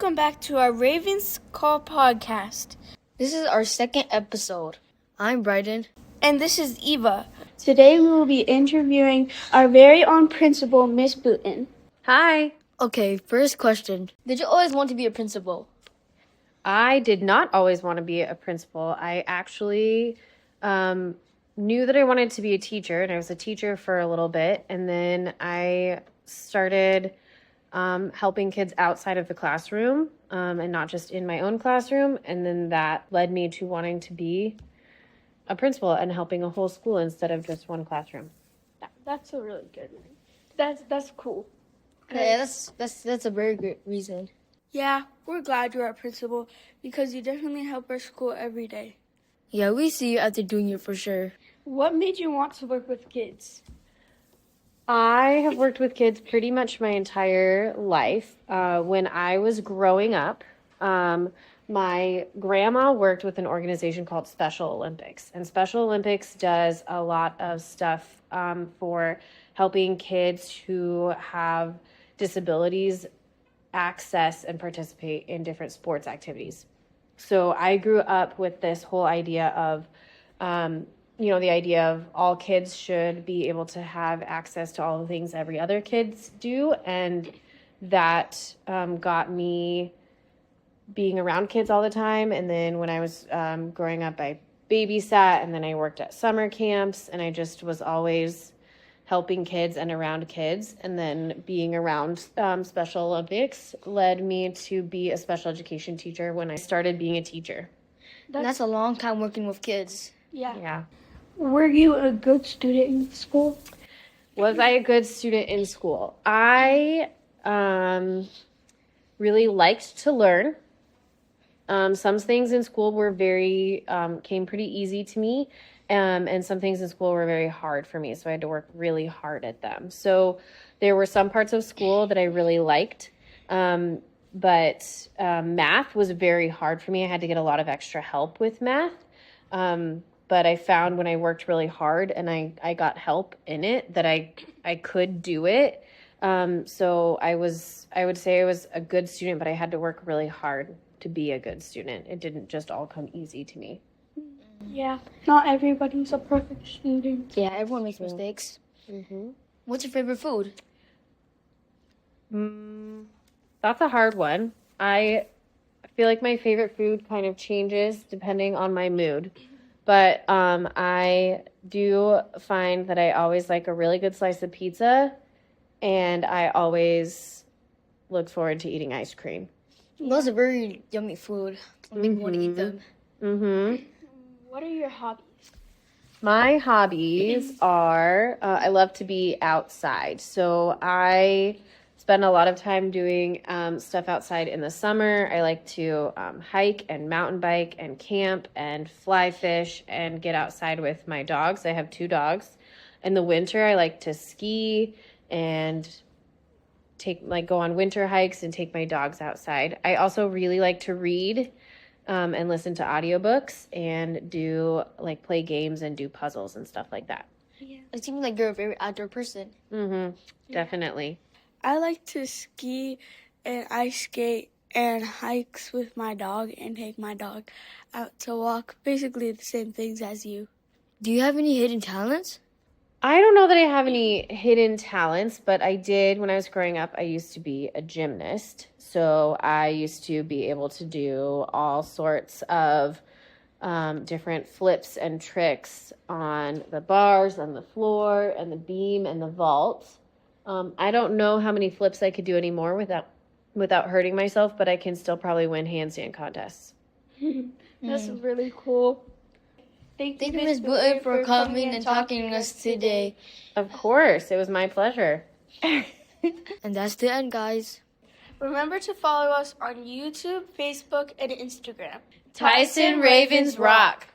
Welcome back to our Ravens Call podcast. This is our second episode. I'm Bryden. And this is Eva. Today we will be interviewing our very own principal, Miss Booton. Hi. Okay, first question. Did you always want to be a principal? I did not always want to be a principal. I actually knew that I wanted to be a teacher, and I was a teacher for a little bit. And then I started helping kids outside of the classroom and not just in my own classroom. And then that led me to wanting to be a principal and helping a whole school instead of just one classroom. That's a really good one. That's cool. Yeah, that's a very good reason. Yeah, we're glad you're a principal because you definitely help our school every day. Yeah, we see you after doing it for sure. What made you want to work with kids? I have worked with kids pretty much my entire life. When I was growing up, my grandma worked with an organization called Special Olympics. And Special Olympics does a lot of stuff for helping kids who have disabilities access and participate in different sports activities. So I grew up with this whole idea of the idea of all kids should be able to have access to all the things every other kids do. And that got me being around kids all the time. And then when I was growing up, I babysat, and then I worked at summer camps, and I just was always helping kids and around kids. And then being around Special Olympics led me to be a special education teacher when I started being a teacher. That's a long time working with kids. Yeah. Were you a good student in school? Was I a good student in school? I really liked to learn. Some things in school were came pretty easy to me. And some things in school were very hard for me, so I had to work really hard at them. So there were some parts of school that I really liked, but math was very hard for me. I had to get a lot of extra help with math. But I found when I worked really hard and I got help in it that I could do it. So I would say I was a good student, but I had to work really hard to be a good student. It didn't just all come easy to me. Yeah, not everybody's a perfect student. Yeah, everyone makes mistakes. Mm-hmm. What's your favorite food? That's a hard one. I feel like my favorite food kind of changes depending on my mood. But I do find that I always like a really good slice of pizza, and I always look forward to eating ice cream. Those are very yummy food. I make me want to eat them. Mm-hmm. What are your hobbies? My hobbies are, I love to be outside. So I spend a lot of time doing stuff outside in the summer. I like to hike and mountain bike and camp and fly fish and get outside with my dogs. I have 2 dogs. In the winter, I like to ski and go on winter hikes and take my dogs outside. I also really like to read and listen to audiobooks and play games and do puzzles and stuff like that. Yeah. It seems like you're a very outdoor person. Mm-hmm. Definitely. I like to ski and ice skate and hikes with my dog and take my dog out to walk. Basically the same things as you. Do you have any hidden talents? I don't know that I have any hidden talents, but I did when I was growing up. I used to be a gymnast. So I used to be able to do all sorts of different flips and tricks on the bars, on the floor, and the beam, and the vault. I don't know how many flips I could do anymore without hurting myself, but I can still probably win handstand contests. That's really cool. Thank you, Ms. Booton, for coming and talking to us today. Of course. It was my pleasure. And that's the end, guys. Remember to follow us on YouTube, Facebook, and Instagram. Tyson Ravens Rock.